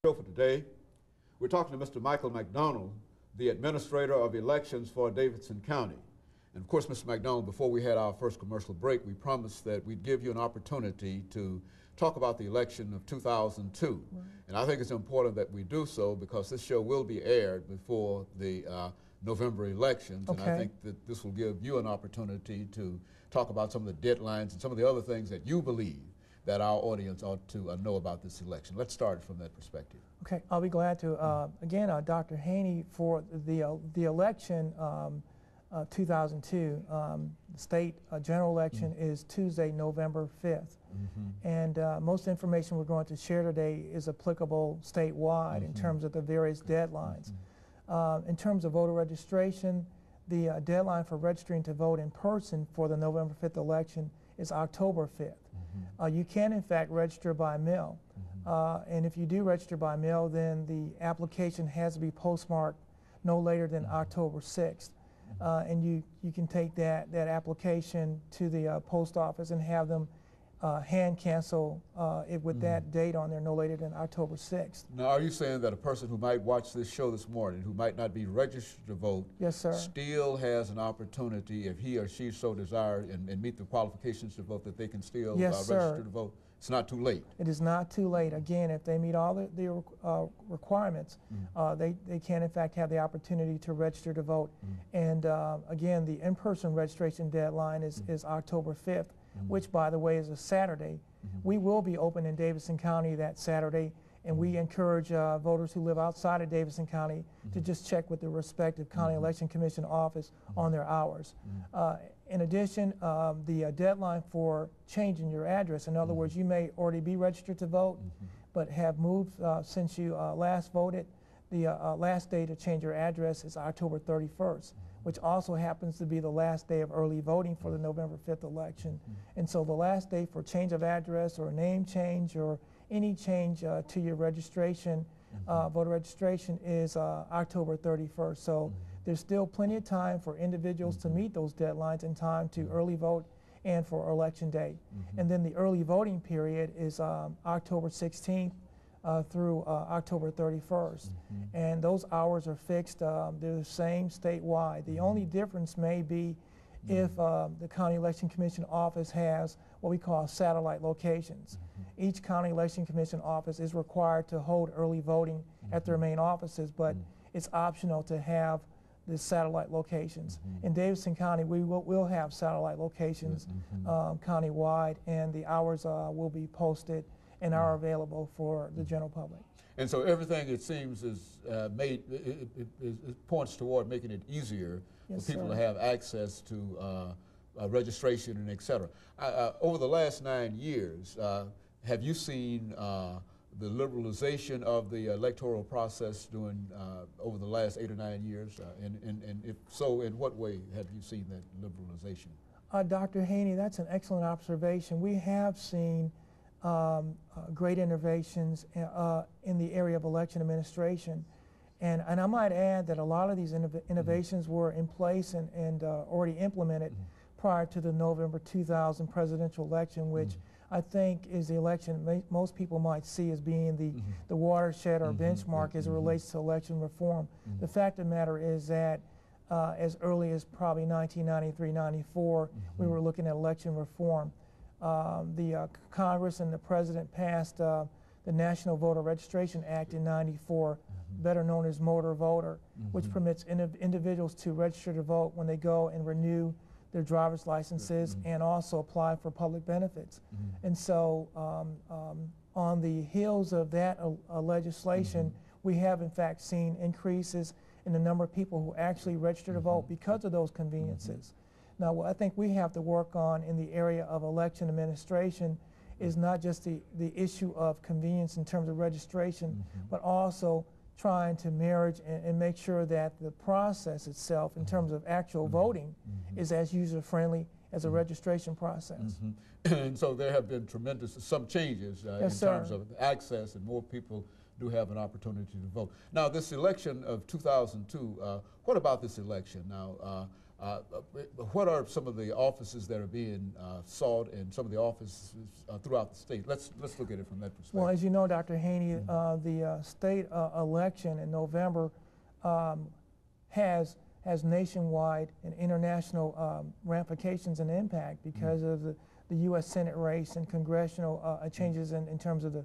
Show for today. We're talking to Mr. Michael McDonald, the Administrator of Elections for Davidson County. And of course, Mr. McDonald, before we had our first commercial break, we promised that we'd give you an opportunity to talk about the election of 2002. Right. And I think it's important that we do so because this show will be aired before the November elections. Okay. And I think that this will give you an opportunity to talk about some of the deadlines and some of the other things that you believe that our audience ought to know about this election. Let's start from that perspective. Okay, I'll be glad to. Again, Dr. Haney, for the election 2002, the state general election is Tuesday, November 5th. And most information we're going to share today is applicable statewide in terms of the various deadlines. In terms of voter registration, the deadline for registering to vote in person for the November 5th election is October 5th. You can, in fact, register by mail. And if you do register by mail, then the application has to be postmarked no later than October 6th. And you can take that application to the post office and have them hand cancel it with that date on there no later than October 6th. Now, are you saying that a person who might watch this show this morning, who might not be registered to vote, yes, sir, still has an opportunity, if he or she so desires and meet the qualifications to vote, that they can still register to vote? It's not too late. It is not too late. Again, if they meet all the requirements, they can, in fact, have the opportunity to register to vote. And again, the in-person registration deadline is October 5th. Which, by the way, is a Saturday. We will be open in Davidson County that Saturday, and we encourage voters who live outside of Davidson County to just check with the respective County Election Commission office on their hours. In addition, the deadline for changing your address, in other words, you may already be registered to vote, but have moved since you last voted. The last day to change your address is October 31st. Which also happens to be the last day of early voting for the November 5th election. And so the last day for change of address or name change or any change to your registration, voter registration, is October 31st. So there's still plenty of time for individuals to meet those deadlines in time to early vote and for election day. And then the early voting period is October 16th through October 31st. And those hours are fixed. They're the same statewide. The only difference may be if the County Election Commission office has what we call satellite locations. Each County Election Commission office is required to hold early voting at their main offices, but it's optional to have the satellite locations. In Davidson County, we'll have satellite locations countywide, and the hours will be posted and are available for the general public. And so everything, it seems, is points toward making it easier for people to have access to registration and et cetera. Over the last 9 years, have you seen the liberalization of the electoral process during over the last 8 or 9 years? And if so, in what way have you seen that liberalization? Dr. Haney, that's an excellent observation. We have seen great innovations in the area of election administration. And I might add that a lot of these innovations were in place and already implemented prior to the November 2000 presidential election, which I think is the election most people might see as being the watershed or benchmark as it relates to election reform. The fact of the matter is that as early as probably 1993-94, we were looking at election reform. The Congress and the President passed the National Voter Registration Act in '94, better known as Motor Voter, which permits individuals to register to vote when they go and renew their driver's licenses and also apply for public benefits. And so on the heels of that legislation, we have in fact seen increases in the number of people who actually register to vote because of those conveniences. Now, what I think we have to work on in the area of election administration is not just the issue of convenience in terms of registration, but also trying to marriage and make sure that the process itself in terms of actual voting is as user-friendly as a registration process. And so there have been some changes in terms of access, and more people do have an opportunity to vote. Now, this election of 2002, what about this election? Now, What are some of the offices that are being sought and some of the offices throughout the state? Let's look at it from that perspective. Well, as you know, Dr. Haney, the state election in November has nationwide and international ramifications and impact because of the U.S. Senate race and congressional changes in terms of the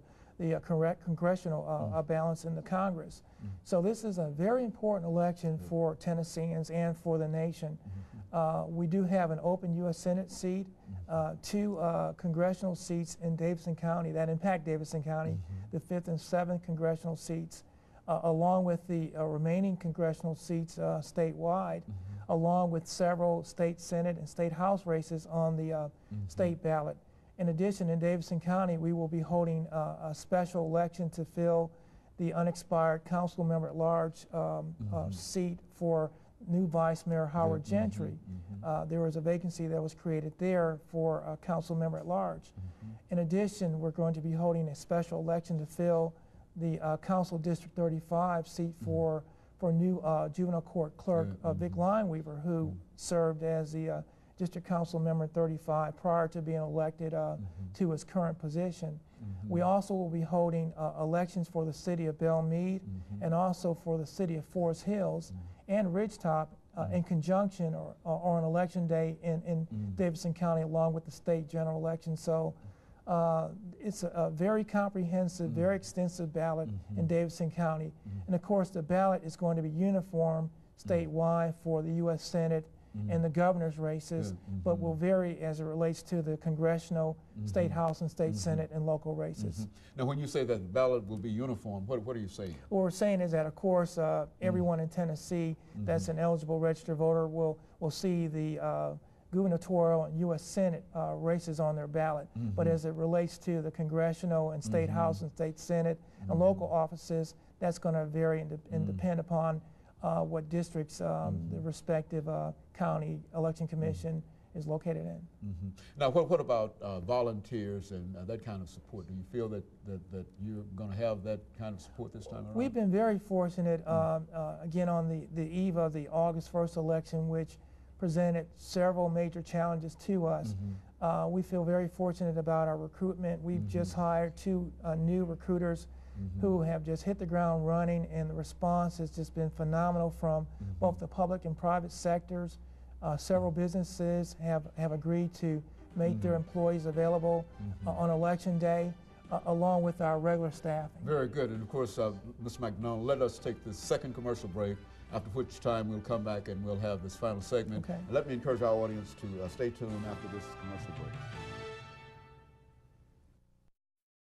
congressional balance in the Congress. So this is a very important election for Tennesseans and for the nation. We do have an open U.S. Senate seat, 2 congressional seats in Davidson County that impact Davidson County, the 5th and 7th congressional seats, along with the remaining congressional seats statewide, along with several state Senate and state House races on the state ballot. In addition, in Davidson County, we will be holding a special election to fill the unexpired council member at large seat for new Vice Mayor Howard Gentry. There was a vacancy that was created there for a council member at large. In addition, we're going to be holding a special election to fill the Council District 35 seat for new juvenile court clerk Vic Lineweaver, who served as the District Council Member 35 prior to being elected to his current position. We also will be holding elections for the city of Belmead and also for the city of Forest Hills and Ridgetop in conjunction or on election day in Davidson County along with the state general election. So it's a very comprehensive, very extensive ballot in Davidson County. And of course the ballot is going to be uniform statewide for the U.S. Senate and the governor's races, but will vary as it relates to the congressional, state House and state Senate and local races. Now when you say that the ballot will be uniform, what are you saying? What we're saying is that of course everyone in Tennessee that's an eligible registered voter will see the gubernatorial and U.S. Senate races on their ballot. But as it relates to the congressional and state House and state Senate and local offices, that's going to vary and depend upon what districts the respective county election commission is located in. Now, what about volunteers and that kind of support? Do you feel that you're going to have that kind of support this time around? We've been very fortunate, again, on the eve of the August 1st election, which presented several major challenges to us. We feel very fortunate about our recruitment. We've just hired 2 new recruiters who have just hit the ground running, and the response has just been phenomenal from both the public and private sectors. Several businesses have agreed to make their employees available on election day, along with our regular staffing. Very good. And of course, Mr. McDonald, let us take this second commercial break, after which time we'll come back and we'll have this final segment. Okay. Let me encourage our audience to stay tuned after this commercial break.